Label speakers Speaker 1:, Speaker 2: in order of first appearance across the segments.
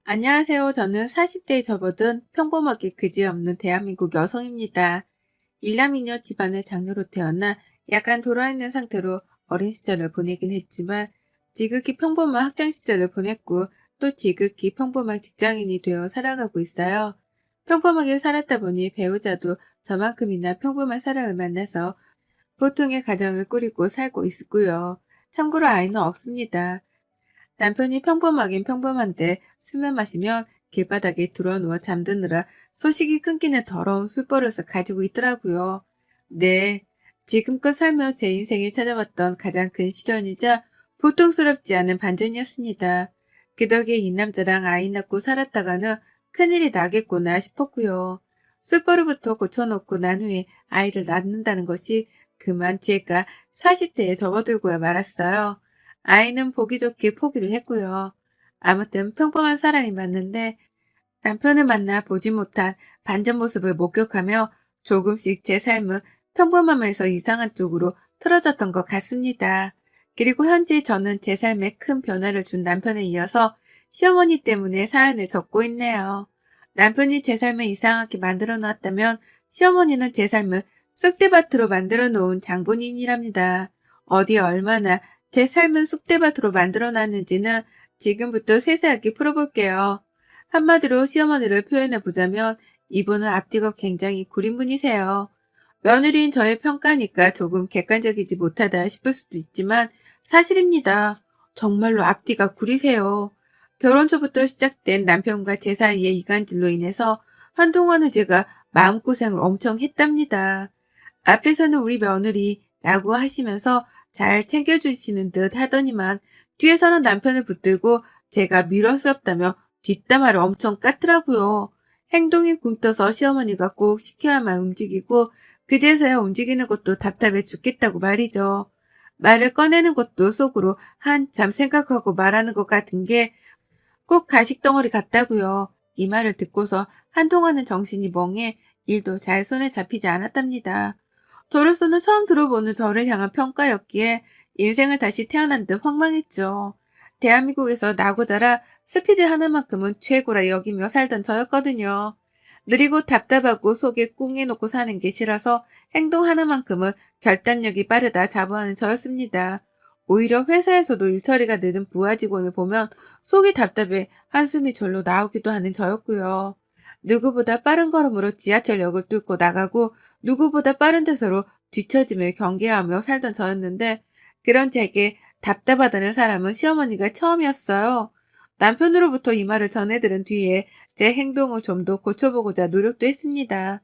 Speaker 1: 안녕하세요. 저는 40대에 접어든 평범하게 그지없는 대한민국 여성입니다. 일남이녀 집안의 장녀로 태어나 약간 돌아있는 상태로 어린 시절을 보내긴 했지만 지극히 평범한 학창 시절을 보냈고 또 지극히 평범한 직장인이 되어 살아가고 있어요. 평범하게 살았다 보니 배우자도 저만큼이나 평범한 사람을 만나서 보통의 가정을 꾸리고 살고 있고요. 참고로 아이는 없습니다. 남편이 평범하긴 평범한데 술만 마시면 길바닥에 드러누워 잠드느라 소식이 끊기는 더러운 술버릇을 가지고 있더라고요. 네, 지금껏 살며 제 인생에 찾아왔던 가장 큰 시련이자 보통스럽지 않은 반전이었습니다. 그 덕에 이 남자랑 아이 낳고 살았다가는 큰일이 나겠구나 싶었고요. 술버릇부터 고쳐놓고 난 후에 아이를 낳는다는 것이 그만 제가 40대에 접어들고야 말았어요. 아이는 보기 좋게 포기를 했고요. 아무튼 평범한 사람이 맞는데 남편을 만나 보지 못한 반전 모습을 목격하며 조금씩 제 삶은 평범함에서 이상한 쪽으로 틀어졌던 것 같습니다. 그리고 현재 저는 제 삶에 큰 변화를 준 남편에 이어서 시어머니 때문에 사연을 적고 있네요. 남편이 제 삶을 이상하게 만들어 놨다면 시어머니는 제 삶을 쑥대밭으로 만들어 놓은 장본인이랍니다. 어디 얼마나 제 삶을 쑥대밭으로 만들어 놨는지는 지금부터 세세하게 풀어볼게요. 한마디로 시어머니를 표현해 보자면 이분은 앞뒤가 굉장히 구린 분이세요. 며느리인 저의 평가니까 조금 객관적이지 못하다 싶을 수도 있지만 사실입니다. 정말로 앞뒤가 구리세요. 결혼 초부터 시작된 남편과 제 사이의 이간질로 인해서 한동안은 제가 마음고생을 엄청 했답니다. 앞에서는 우리 며느리라고 하시면서 잘 챙겨주시는 듯 하더니만 뒤에서는 남편을 붙들고 제가 미련스럽다며 뒷담화를 엄청 깠더라고요. 행동이 굼떠서 시어머니가 꼭 시켜야만 움직이고 그제서야 움직이는 것도 답답해 죽겠다고 말이죠. 말을 꺼내는 것도 속으로 한참 생각하고 말하는 것 같은 게 꼭 가식덩어리 같다고요. 이 말을 듣고서 한동안은 정신이 멍해 일도 잘 손에 잡히지 않았답니다. 저로서는 처음 들어보는 저를 향한 평가였기에 인생을 다시 태어난 듯 황망했죠. 대한민국에서 나고 자라 스피드 하나만큼은 최고라 여기며 살던 저였거든요. 느리고 답답하고 속에 꿍해놓고 사는 게 싫어서 행동 하나만큼은 결단력이 빠르다 자부하는 저였습니다. 오히려 회사에서도 일처리가 늦은 부하 직원을 보면 속이 답답해 한숨이 절로 나오기도 하는 저였고요. 누구보다 빠른 걸음으로 지하철역을 뚫고 나가고 누구보다 빠른 대사로 뒤처짐을 경계하며 살던 저였는데 그런 제게 답답하다는 사람은 시어머니가 처음이었어요. 남편으로부터 이 말을 전해들은 뒤에 제 행동을 좀 더 고쳐보고자 노력도 했습니다.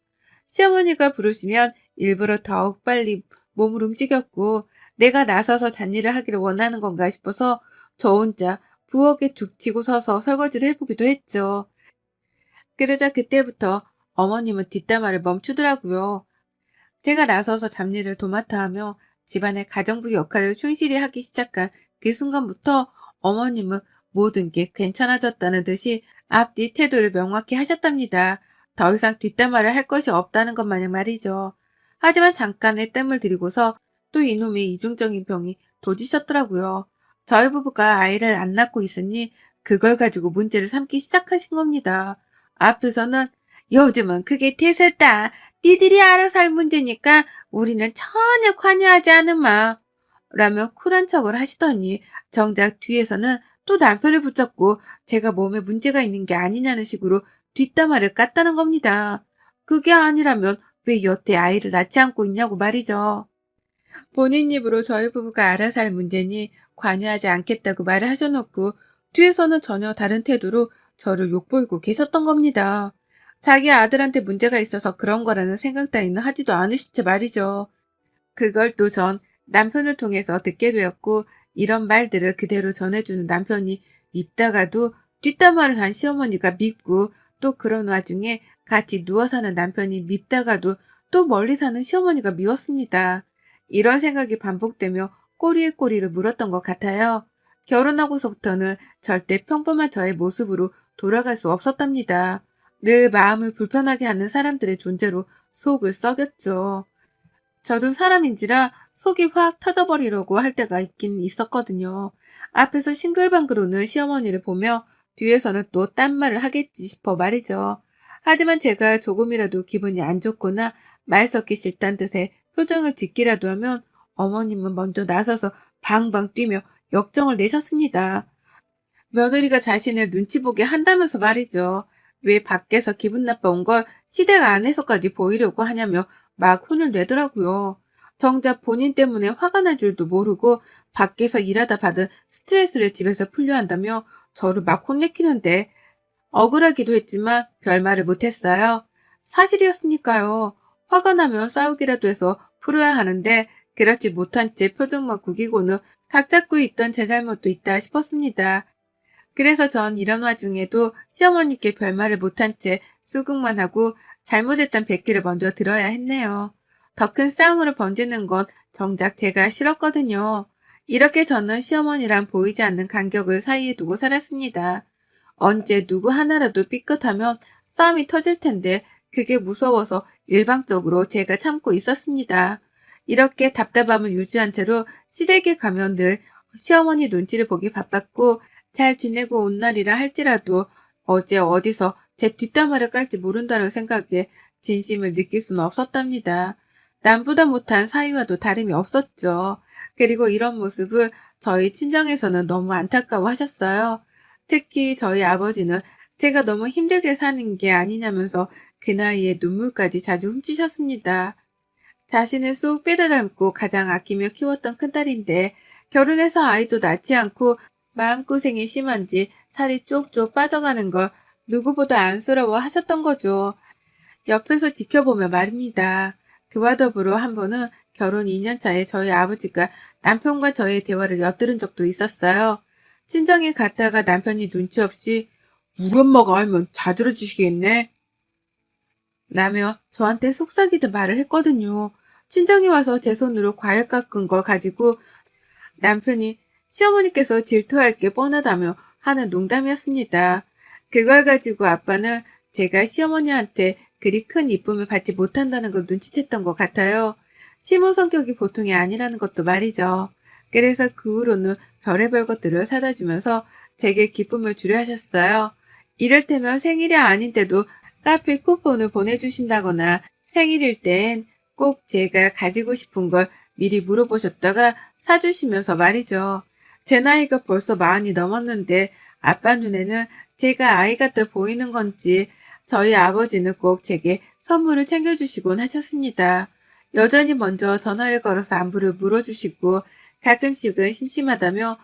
Speaker 1: 시어머니가 부르시면 일부러 더욱 빨리 몸을 움직였고 내가 나서서 잔일을 하기를 원하는 건가 싶어서 저 혼자 부엌에 죽 치고 서서 설거지를 해보기도 했죠. 그러자 그때부터 어머님은 뒷담화를 멈추더라고요. 제가 나서서 잡일을 도맡아 하며 집안의 가정부 역할을 충실히 하기 시작한 그 순간부터 어머님은 모든 게 괜찮아졌다는 듯이 앞뒤 태도를 명확히 하셨답니다. 더 이상 뒷담화를 할 것이 없다는 것 마냥 말이죠. 하지만 잠깐의 뜸을 들이고서 또 이놈의 이중적인 병이 도지셨더라고요. 저희 부부가 아이를 안 낳고 있으니 그걸 가지고 문제를 삼기 시작하신 겁니다. 앞에서는 요즘은 그게 대세다. 니들이 알아서 할 문제니까 우리는 전혀 관여하지 않으마. 라며 쿨한 척을 하시더니 정작 뒤에서는 또 남편을 붙잡고 제가 몸에 문제가 있는 게 아니냐는 식으로 뒷담화를 깠다는 겁니다. 그게 아니라면 왜 여태 아이를 낳지 않고 있냐고 말이죠. 본인 입으로 저희 부부가 알아서 할 문제니 관여하지 않겠다고 말을 하셔놓고 뒤에서는 전혀 다른 태도로 저를 욕보이고 계셨던 겁니다. 자기 아들한테 문제가 있어서 그런 거라는 생각 따위는 하지도 않으신 채 말이죠. 그걸 또 전 남편을 통해서 듣게 되었고 이런 말들을 그대로 전해주는 남편이 밉다가도 뒷담화를 한 시어머니가 밉고 또 그런 와중에 같이 누워 사는 남편이 밉다가도 또 멀리 사는 시어머니가 미웠습니다. 이런 생각이 반복되며 꼬리에 꼬리를 물었던 것 같아요. 결혼하고서부터는 절대 평범한 저의 모습으로 돌아갈 수 없었답니다. 늘 마음을 불편하게 하는 사람들의 존재로 속을 썩였죠. 저도 사람인지라 속이 확 터져버리려고 할 때가 있긴 있었거든요. 앞에서 싱글방글 우는 시어머니를 보며 뒤에서는 또 딴 말을 하겠지 싶어 말이죠. 하지만 제가 조금이라도 기분이 안 좋거나 말 섞기 싫다는 듯의 표정을 짓기라도 하면 어머님은 먼저 나서서 방방 뛰며 역정을 내셨습니다. 며느리가 자신을 눈치 보게 한다면서 말이죠. 왜 밖에서 기분 나빠온 걸 시댁 안에서까지 보이려고 하냐며 막 혼을 내더라고요. 정작 본인 때문에 화가 날 줄도 모르고 밖에서 일하다 받은 스트레스를 집에서 풀려 한다며 저를 막 혼내키는데 억울하기도 했지만 별말을 못했어요. 사실이었으니까요. 화가 나면 싸우기라도 해서 풀어야 하는데 그렇지 못한 채 표정만 구기고는 각 잡고 있던 제 잘못도 있다 싶었습니다. 그래서 전 이런 와중에도 시어머니께 별말을 못한 채 수긍만 하고 잘못했던 백기를 먼저 들어야 했네요. 더 큰 싸움으로 번지는 건 정작 제가 싫었거든요. 이렇게 저는 시어머니랑 보이지 않는 간격을 사이에 두고 살았습니다. 언제 누구 하나라도 삐끗하면 싸움이 터질 텐데 그게 무서워서 일방적으로 제가 참고 있었습니다. 이렇게 답답함을 유지한 채로 시댁에 가면 늘 시어머니 눈치를 보기 바빴고 잘 지내고 온 날이라 할지라도 어제 어디서 제 뒷담화를 깔지 모른다는 생각에 진심을 느낄 수는 없었답니다. 남보다 못한 사위와도 다름이 없었죠. 그리고 이런 모습을 저희 친정에서는 너무 안타까워하셨어요. 특히 저희 아버지는 제가 너무 힘들게 사는 게 아니냐면서 그 나이에 눈물까지 자주 훔치셨습니다. 자신을 쏙 빼다 닮고 가장 아끼며 키웠던 큰딸인데 결혼해서 아이도 낳지 않고 마음고생이 심한지 살이 쪽쪽 빠져가는 걸 누구보다 안쓰러워 하셨던 거죠. 옆에서 지켜보며 말입니다. 그와 더불어 한 번은 결혼 2년 차에 저희 아버지가 남편과 저의 대화를 엿들은 적도 있었어요. 친정에 갔다가 남편이 눈치 없이 우리 엄마가 알면 자들어지시겠네 라며 저한테 속삭이듯 말을 했거든요. 친정에 와서 제 손으로 과일 깎은 걸 가지고 남편이 시어머니께서 질투할 게 뻔하다며 하는 농담이었습니다. 그걸 가지고 아빠는 제가 시어머니한테 그리 큰 이쁨을 받지 못한다는 걸 눈치챘던 것 같아요. 시모 성격이 보통이 아니라는 것도 말이죠. 그래서 그 후로는 별의별 것들을 사다 주면서 제게 기쁨을 주려 하셨어요. 이를테면 생일이 아닌데도 카페 쿠폰을 보내주신다거나 생일일 땐 꼭 제가 가지고 싶은 걸 미리 물어보셨다가 사주시면서 말이죠. 제 나이가 벌써 40이 넘었는데 아빠 눈에는 제가 아이 같아 보이는 건지 저희 아버지는 꼭 제게 선물을 챙겨주시곤 하셨습니다. 여전히 먼저 전화를 걸어서 안부를 물어주시고 가끔씩은 심심하다며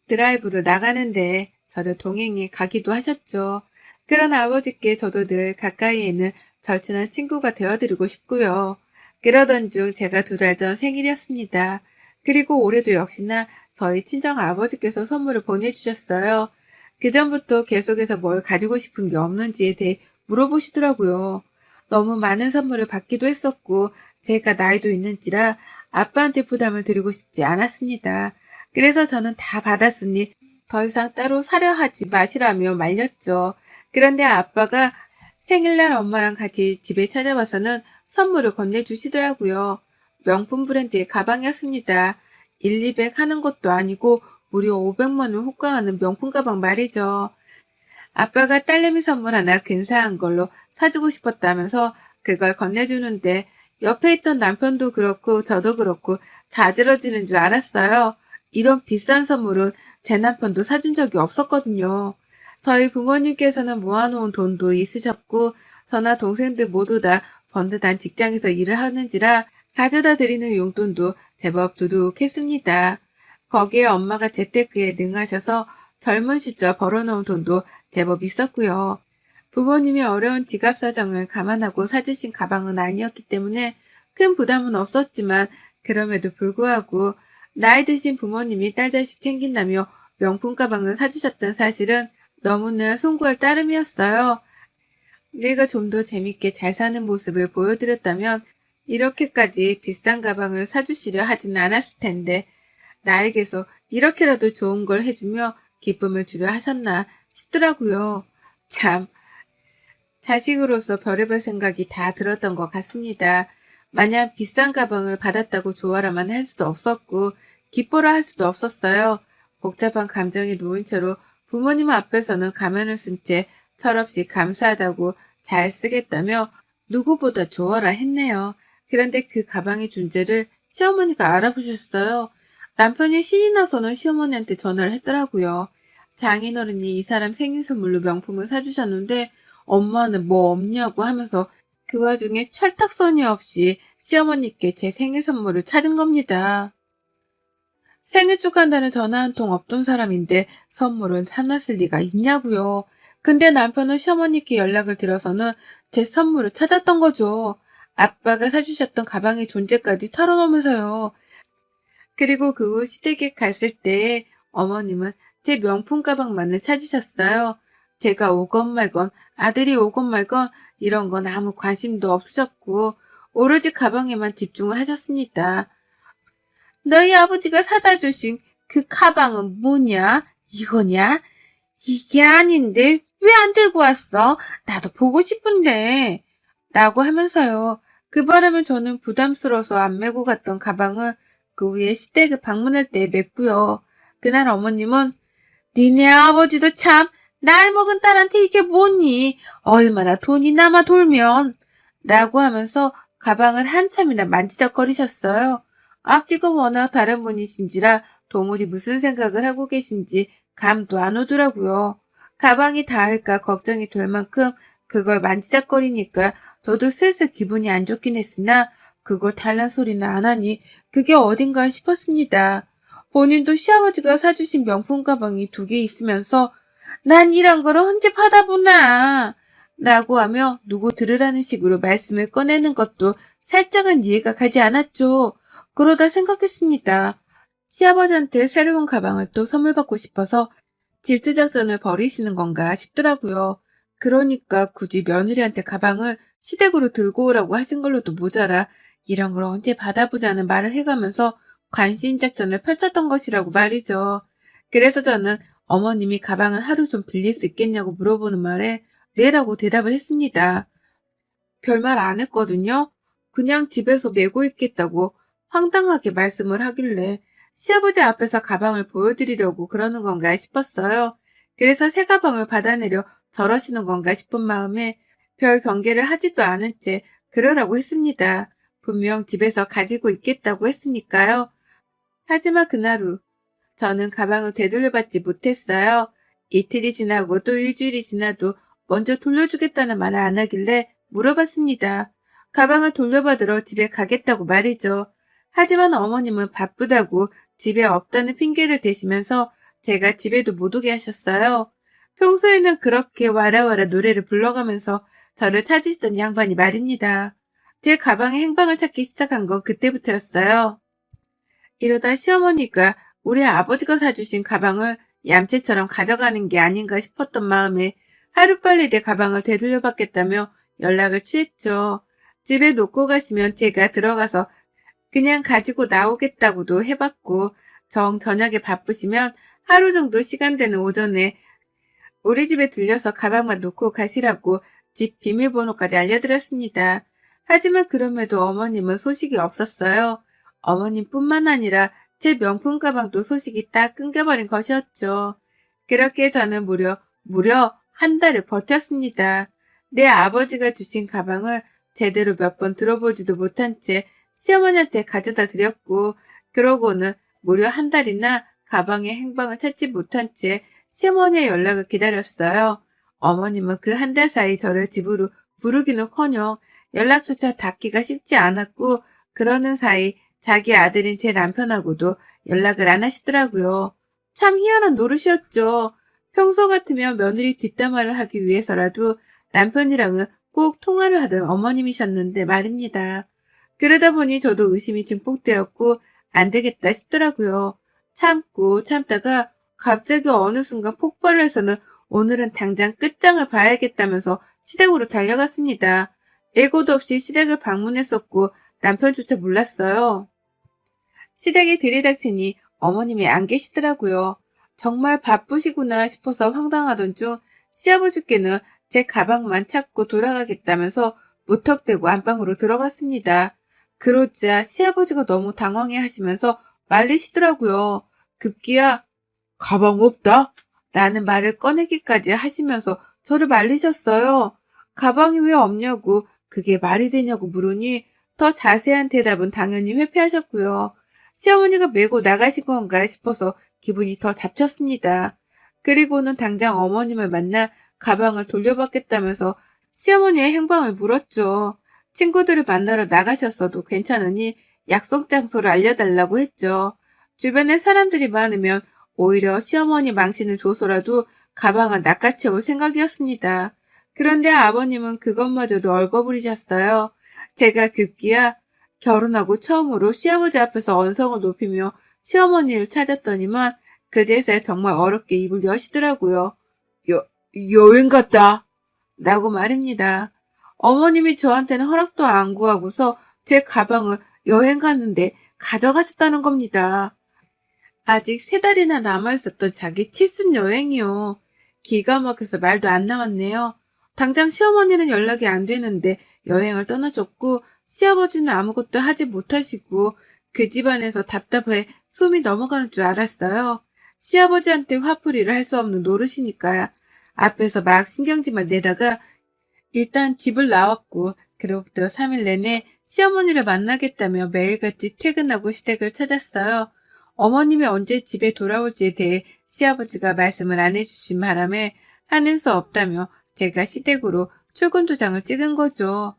Speaker 1: 드라이브를 나가는데 저를 동행해 가기도 하셨죠. 그런 아버지께 저도 늘 가까이에 있는 절친한 친구가 되어드리고 싶고요. 그러던 중 제가 2달 전 생일이었습니다. 그리고 올해도 역시나 저희 친정 아버지께서 선물을 보내주셨어요. 그전부터 계속해서 뭘 가지고 싶은 게 없는지에 대해 물어보시더라고요. 너무 많은 선물을 받기도 했었고 제가 나이도 있는지라 아빠한테 부담을 드리고 싶지 않았습니다. 그래서 저는 다 받았으니 더 이상 따로 사려 하지 마시라며 말렸죠. 그런데 아빠가 생일날 엄마랑 같이 집에 찾아와서는 선물을 건네주시더라고요. 명품 브랜드의 가방이었습니다. 1, 200 하는 것도 아니고 무려 500만 원 호가하는 명품 가방 말이죠. 아빠가 딸내미 선물 하나 근사한 걸로 사주고 싶었다면서 그걸 건네주는데 옆에 있던 남편도 그렇고 저도 그렇고 자지러지는 줄 알았어요. 이런 비싼 선물은 제 남편도 사준 적이 없었거든요. 저희 부모님께서는 모아놓은 돈도 있으셨고 저나 동생들 모두 다 번듯한 직장에서 일을 하는지라 가져다 드리는 용돈도 제법 두둑했습니다. 거기에 엄마가 재테크에 능하셔서 젊은 시절 벌어놓은 돈도 제법 있었고요. 부모님이 어려운 지갑 사정을 감안하고 사주신 가방은 아니었기 때문에 큰 부담은 없었지만 그럼에도 불구하고 나이 드신 부모님이 딸 자식 챙긴다며 명품 가방을 사주셨던 사실은 너무나 송구할 따름이었어요. 내가 좀 더 재밌게 잘 사는 모습을 보여드렸다면 이렇게까지 비싼 가방을 사주시려 하진 않았을 텐데 나에게서 이렇게라도 좋은 걸 해주며 기쁨을 주려 하셨나 싶더라고요. 참, 자식으로서 별의별 생각이 다 들었던 것 같습니다. 마냥 비싼 가방을 받았다고 좋아라만 할 수도 없었고 기뻐라 할 수도 없었어요. 복잡한 감정이 놓인 채로 부모님 앞에서는 가면을 쓴 채 철없이 감사하다고 잘 쓰겠다며 누구보다 좋아라 했네요. 그런데 그 가방의 존재를 시어머니가 알아보셨어요. 남편이 신이 나서는 시어머니한테 전화를 했더라고요. 장인어른이 이 사람 생일 선물로 명품을 사주셨는데 엄마는 뭐 없냐고 하면서 그 와중에 철딱서니 없이 시어머니께 제 생일 선물을 찾은 겁니다. 생일 축하한다는 전화 한 통 없던 사람인데 선물을 사놨을 리가 있냐고요. 근데 남편은 시어머니께 연락을 드려서는 제 선물을 찾았던 거죠. 아빠가 사주셨던 가방의 존재까지 털어놓으면서요. 그리고 그 후 시댁에 갔을 때 어머님은 제 명품 가방만을 찾으셨어요. 제가 오건 말건 아들이 오건 말건 이런 건 아무 관심도 없으셨고 오로지 가방에만 집중을 하셨습니다. 너희 아버지가 사다 주신 그 가방은 뭐냐? 이거냐? 이게 아닌데 왜 안 들고 왔어? 나도 보고 싶은데. 라고 하면서요. 그 바람에 저는 부담스러워서 안 메고 갔던 가방을 그 후에 시댁을 방문할 때 맸고요. 그날 어머님은 니네 아버지도 참 나이 먹은 딸한테 이게 뭐니? 얼마나 돈이 남아 돌면. 라고 하면서 가방을 한참이나 만지작거리셨어요. 앞뒤가 워낙 다른 분이신지라 도무지 무슨 생각을 하고 계신지 감도 안 오더라고요. 가방이 닿을까 걱정이 될 만큼 그걸 만지작거리니까 저도 슬슬 기분이 안 좋긴 했으나 그걸 달란 소리는 안 하니 그게 어딘가 싶었습니다. 본인도 시아버지가 사주신 명품 가방이 2개 있으면서 난 이런 걸 언제 받아보나 라고 하며 누구 들으라는 식으로 말씀을 꺼내는 것도 살짝은 이해가 가지 않았죠. 그러다 생각했습니다. 시아버지한테 새로운 가방을 또 선물 받고 싶어서 질투작전을 벌이시는 건가 싶더라고요. 그러니까 굳이 며느리한테 가방을 시댁으로 들고 오라고 하신 걸로도 모자라 이런 걸 언제 받아보자는 말을 해가면서 관심작전을 펼쳤던 것이라고 말이죠. 그래서 저는 어머님이 가방을 하루 좀 빌릴 수 있겠냐고 물어보는 말에 네라고 대답을 했습니다. 별말 안 했거든요. 그냥 집에서 메고 있겠다고 황당하게 말씀을 하길래 시아버지 앞에서 가방을 보여드리려고 그러는 건가 싶었어요. 그래서 새 가방을 받아내려 저러시는 건가 싶은 마음에 별 경계를 하지도 않은 채 그러라고 했습니다. 분명 집에서 가지고 있겠다고 했으니까요. 하지만 그날 후 저는 가방을 되돌려받지 못했어요. 이틀이 지나고 또 일주일이 지나도 먼저 돌려주겠다는 말을 안 하길래 물어봤습니다. 가방을 돌려받으러 집에 가겠다고 말이죠. 하지만 어머님은 바쁘다고 집에 없다는 핑계를 대시면서 제가 집에도 못 오게 하셨어요. 평소에는 그렇게 와라와라 노래를 불러가면서 저를 찾으시던 양반이 말입니다. 제 가방에 행방을 찾기 시작한 건 그때부터였어요. 이러다 시어머니가 우리 아버지가 사주신 가방을 얌체처럼 가져가는 게 아닌가 싶었던 마음에 하루빨리 내 가방을 되돌려받겠다며 연락을 취했죠. 집에 놓고 가시면 제가 들어가서 그냥 가지고 나오겠다고도 해봤고 저녁에 바쁘시면 하루 정도 시간 되는 오전에 우리 집에 들려서 가방만 놓고 가시라고 집 비밀번호까지 알려드렸습니다. 하지만 그럼에도 어머님은 소식이 없었어요. 어머님뿐만 아니라 제 명품 가방도 소식이 딱 끊겨버린 것이었죠. 그렇게 저는 무려 한 달을 버텼습니다. 내 아버지가 주신 가방을 제대로 몇 번 들어보지도 못한 채 시어머니한테 가져다 드렸고 그러고는 무려 한 달이나 가방의 행방을 찾지 못한 채 시어머니의 연락을 기다렸어요. 어머님은 그 한 달 사이 저를 집으로 부르기는커녕 연락조차 닿기가 쉽지 않았고 그러는 사이 자기 아들인 제 남편하고도 연락을 안 하시더라고요. 참 희한한 노릇이었죠. 평소 같으면 며느리 뒷담화를 하기 위해서라도 남편이랑은 꼭 통화를 하던 어머님이셨는데 말입니다. 그러다 보니 저도 의심이 증폭되었고 안 되겠다 싶더라고요. 참고 참다가 갑자기 어느 순간 폭발을 해서는 오늘은 당장 끝장을 봐야겠다면서 시댁으로 달려갔습니다. 예고도 없이 시댁을 방문했었고 남편조차 몰랐어요. 시댁에 들이닥치니 어머님이 안 계시더라고요. 정말 바쁘시구나 싶어서 황당하던 중 시아버지께는 제 가방만 찾고 돌아가겠다면서 무턱대고 안방으로 들어갔습니다. 그러자 시아버지가 너무 당황해 하시면서 말리시더라고요. 급기야 가방 없다? 라는 말을 꺼내기까지 하시면서 저를 말리셨어요. 가방이 왜 없냐고, 그게 말이 되냐고 물으니 더 자세한 대답은 당연히 회피하셨고요. 시어머니가 메고 나가신 건가 싶어서 기분이 더 잡쳤습니다. 그리고는 당장 어머님을 만나 가방을 돌려받겠다면서 시어머니의 행방을 물었죠. 친구들을 만나러 나가셨어도 괜찮으니 약속 장소를 알려달라고 했죠. 주변에 사람들이 많으면 오히려 시어머니 망신을 줘서라도 가방을 낚아채울 생각이었습니다. 그런데 아버님은 그것마저도 얼버무리셨어요. 제가 급기야 결혼하고 처음으로 시아버지 앞에서 언성을 높이며 시어머니를 찾았더니만 그제서야 정말 어렵게 입을 여시더라고요. 여행 갔다. 라고 말입니다. 어머님이 저한테는 허락도 안 구하고서 제 가방을 여행 갔는데 가져가셨다는 겁니다. 아직 3달이나 남아있었던 자기 칠순 여행이요. 기가 막혀서 말도 안 나왔네요. 당장 시어머니는 연락이 안 되는데 여행을 떠나셨고 시아버지는 아무것도 하지 못하시고 그 집안에서 답답해 숨이 넘어가는 줄 알았어요. 시아버지한테 화풀이를 할 수 없는 노릇이니까 앞에서 막 신경질만 내다가 일단 집을 나왔고 그로부터 3일 내내 시어머니를 만나겠다며 매일같이 퇴근하고 시댁을 찾았어요. 어머님이 언제 집에 돌아올지에 대해 시아버지가 말씀을 안 해주신 바람에 하는 수 없다며 제가 시댁으로 출근 도장을 찍은 거죠.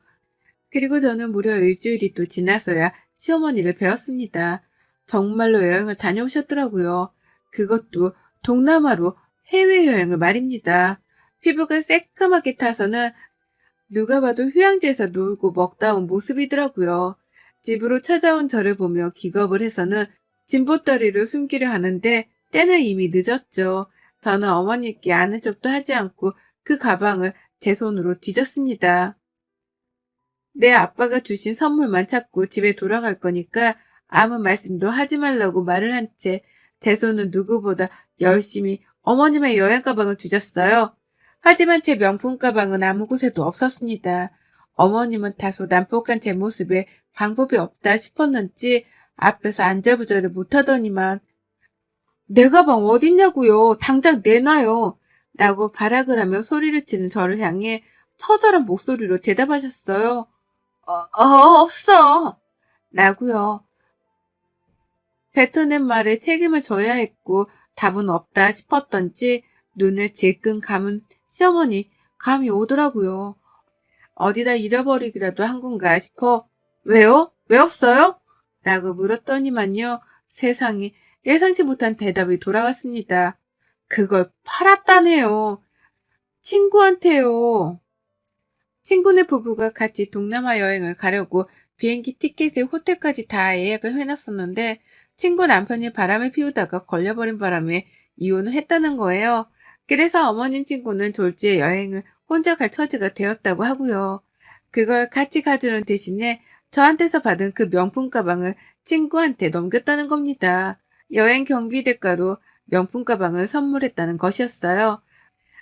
Speaker 1: 그리고 저는 무려 일주일이 또 지나서야 시어머니를 뵈었습니다. 정말로 여행을 다녀오셨더라고요. 그것도 동남아로 해외여행을 말입니다. 피부가 새까맣게 타서는 누가 봐도 휴양지에서 놀고 먹다 온 모습이더라고요. 집으로 찾아온 저를 보며 기겁을 해서는 진보다리를 숨기려 하는데 때는 이미 늦었죠. 저는 어머니께 아는 척도 하지 않고 그 가방을 제 손으로 뒤졌습니다. 내 아빠가 주신 선물만 찾고 집에 돌아갈 거니까 아무 말씀도 하지 말라고 말을 한 채 제 손은 누구보다 열심히 어머님의 여행 가방을 뒤졌어요. 하지만 제 명품 가방은 아무 곳에도 없었습니다. 어머님은 다소 난폭한 제 모습에 방법이 없다 싶었는지 앞에서 안절부절을 못하더니만 내 가방 어딨냐고요. 당장 내놔요. 라고 발악을 하며 소리를 치는 저를 향해 처절한 목소리로 대답하셨어요. 없어. 라고요. 뱉어낸 말에 책임을 져야 했고 답은 없다 싶었던지 눈을 질끈 감은 시어머니 감이 오더라고요. 어디다 잃어버리기라도 한 건가 싶어 왜요? 왜 없어요? 라고 물었더니만요. 세상에 예상치 못한 대답이 돌아왔습니다. 그걸 팔았다네요. 친구한테요. 친구네 부부가 같이 동남아 여행을 가려고 비행기 티켓에 호텔까지 다 예약을 해놨었는데 친구 남편이 바람을 피우다가 걸려버린 바람에 이혼을 했다는 거예요. 그래서 어머님 친구는 졸지에 여행을 혼자 갈 처지가 되었다고 하고요. 그걸 같이 가주는 대신에 저한테서 받은 그 명품 가방을 친구한테 넘겼다는 겁니다. 여행 경비 대가로 명품 가방을 선물했다는 것이었어요.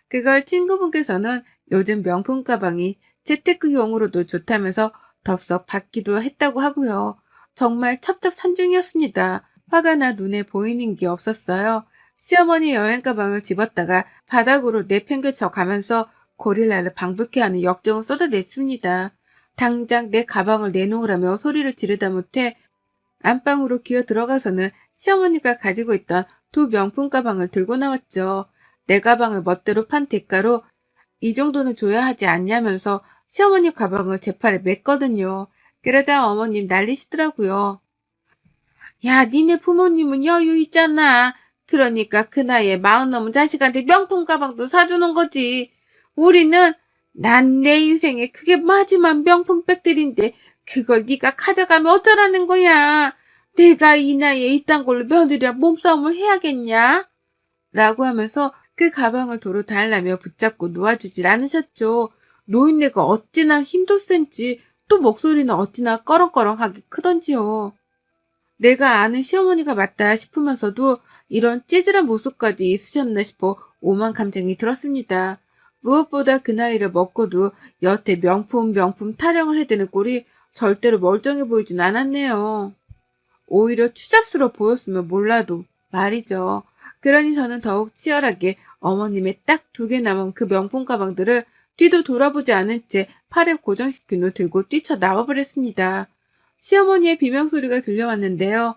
Speaker 1: 그걸 친구분께서는 요즘 명품 가방이 재테크용으로도 좋다면서 덥석 받기도 했다고 하고요. 정말 첩첩산중이었습니다. 화가 나 눈에 보이는 게 없었어요. 시어머니 여행 가방을 집었다가 바닥으로 내팽개쳐 가면서 고릴라를 방불케 하는 역정을 쏟아냈습니다. 당장 내 가방을 내놓으라며 소리를 지르다 못해 안방으로 기어 들어가서는 시어머니가 가지고 있던 2 명품 가방을 들고 나왔죠. 내 가방을 멋대로 판 대가로 이 정도는 줘야 하지 않냐면서 시어머니 가방을 제 팔에 맸거든요. 그러자 어머님 난리시더라고요. 야, 니네 부모님은 여유 있잖아. 그러니까 그 나이에 40 넘은 자식한테 명품 가방도 사주는 거지. 우리는 난 내 인생에 그게 마지막 명품 백들인데 그걸 네가 가져가면 어쩌라는 거야. 내가 이 나이에 이딴 걸로 며느리랑 몸싸움을 해야겠냐? 라고 하면서 그 가방을 도로 달라며 붙잡고 놓아주질 않으셨죠. 노인네가 어찌나 힘도 센지 또 목소리는 어찌나 꺼렁꺼렁하게 크던지요. 내가 아는 시어머니가 맞다 싶으면서도 이런 찌질한 모습까지 있으셨나 싶어 오만 감정이 들었습니다. 무엇보다 그 나이를 먹고도 여태 명품 타령을 해대는 꼴이 절대로 멀쩡해 보이진 않았네요. 오히려 추잡스러워 보였으면 몰라도 말이죠. 그러니 저는 더욱 치열하게 어머님의 딱 2개 남은 그 명품 가방들을 뒤도 돌아보지 않은 채 팔에 고정시킨 후 들고 뛰쳐나와 버렸습니다. 시어머니의 비명소리가 들려왔는데요.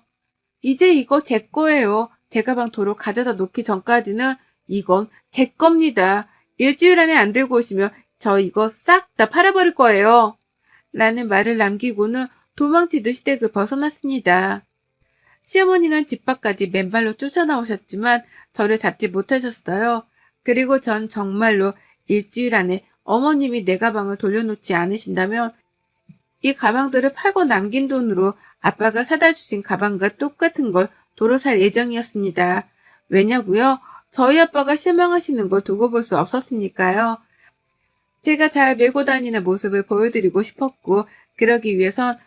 Speaker 1: 이제 이거 제 거예요. 제 가방 도로 가져다 놓기 전까지는 이건 제 겁니다. 일주일 안에 안 들고 오시면 저 이거 싹 다 팔아버릴 거예요. 라는 말을 남기고는 도망치듯 댁을 벗어났습니다. 시어머니는 집 밖까지 맨발로 쫓아나오셨지만 저를 잡지 못하셨어요. 그리고 전 정말로 일주일 안에 어머님이 내 가방을 돌려놓지 않으신다면 이 가방들을 팔고 남긴 돈으로 아빠가 사다 주신 가방과 똑같은 걸 도로 살 예정이었습니다. 왜냐고요? 저희 아빠가 실망하시는 걸 두고 볼 수 없었으니까요. 제가 잘 메고 다니는 모습을 보여드리고 싶었고 그러기 위해선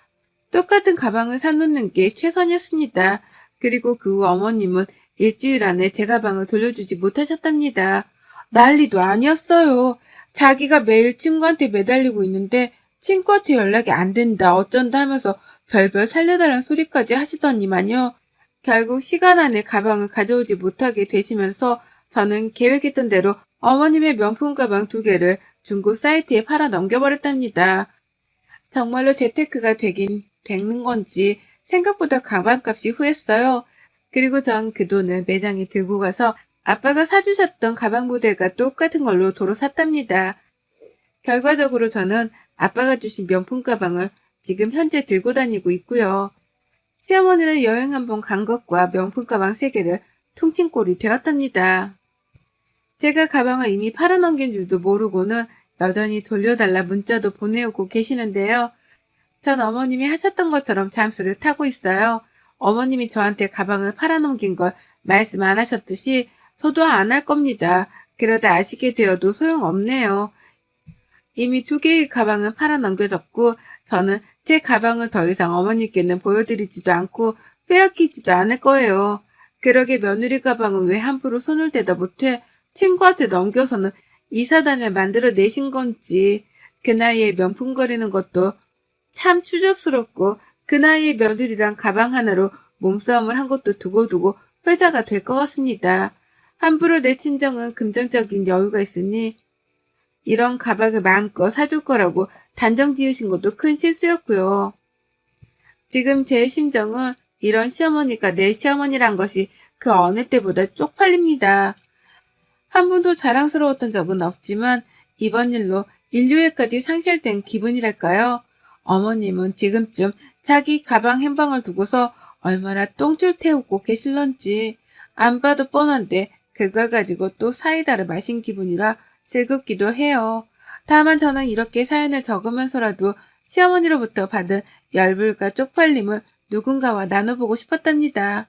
Speaker 1: 똑같은 가방을 사놓는 게 최선이었습니다. 그리고 그 후 어머님은 일주일 안에 제 가방을 돌려주지 못하셨답니다. 난리도 아니었어요. 자기가 매일 친구한테 매달리고 있는데 친구한테 연락이 안 된다 어쩐다 하면서 별별 살려달라는 소리까지 하시더니만요. 결국 시간 안에 가방을 가져오지 못하게 되시면서 저는 계획했던 대로 어머님의 명품 가방 2개를 중고 사이트에 팔아 넘겨버렸답니다. 정말로 재테크가 되는 건지 생각보다 가방값이 후했어요. 그리고 전 그 돈을 매장에 들고 가서 아빠가 사주셨던 가방 모델과 똑같은 걸로 도로 샀답니다. 결과적으로 저는 아빠가 주신 명품 가방을 지금 현재 들고 다니고 있고요. 시어머니는 여행 한번 간 것과 명품 가방 3개를 퉁친 꼴이 되었답니다. 제가 가방을 이미 팔아넘긴 줄도 모르고는 여전히 돌려달라 문자도 보내오고 계시는데요. 전 어머님이 하셨던 것처럼 잠수를 타고 있어요. 어머님이 저한테 가방을 팔아넘긴 걸 말씀 안 하셨듯이 저도 안 할 겁니다. 그러다 아시게 되어도 소용없네요. 이미 2개의 가방은 팔아넘겨졌고 저는 제 가방을 더 이상 어머님께는 보여드리지도 않고 빼앗기지도 않을 거예요. 그러게 며느리 가방은 왜 함부로 손을 대다 못해 친구한테 넘겨서는 이사단을 만들어 내신 건지 그 나이에 명품 거리는 것도 참 추접스럽고 그 나이에 며느리랑 가방 하나로 몸싸움을 한 것도 두고두고 회자가 될 것 같습니다. 함부로 내 친정은 금전적인 여유가 있으니 이런 가방을 마음껏 사줄 거라고 단정 지으신 것도 큰 실수였고요. 지금 제 심정은 이런 시어머니가 내 시어머니란 것이 그 어느 때보다 쪽팔립니다. 한 번도 자랑스러웠던 적은 없지만 이번 일로 인류애까지 상실된 기분이랄까요? 어머님은 지금쯤 자기 가방 한 방을 두고서 얼마나 똥줄 태우고 계실런지 안 봐도 뻔한데 그걸 가지고 또 사이다를 마신 기분이라 슬굼기도 해요. 다만 저는 이렇게 사연을 적으면서라도 시어머니로부터 받은 열불과 쪽팔림을 누군가와 나눠보고 싶었답니다.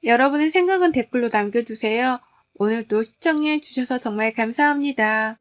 Speaker 1: 여러분의 생각은 댓글로 남겨주세요. 오늘도 시청해 주셔서 정말 감사합니다.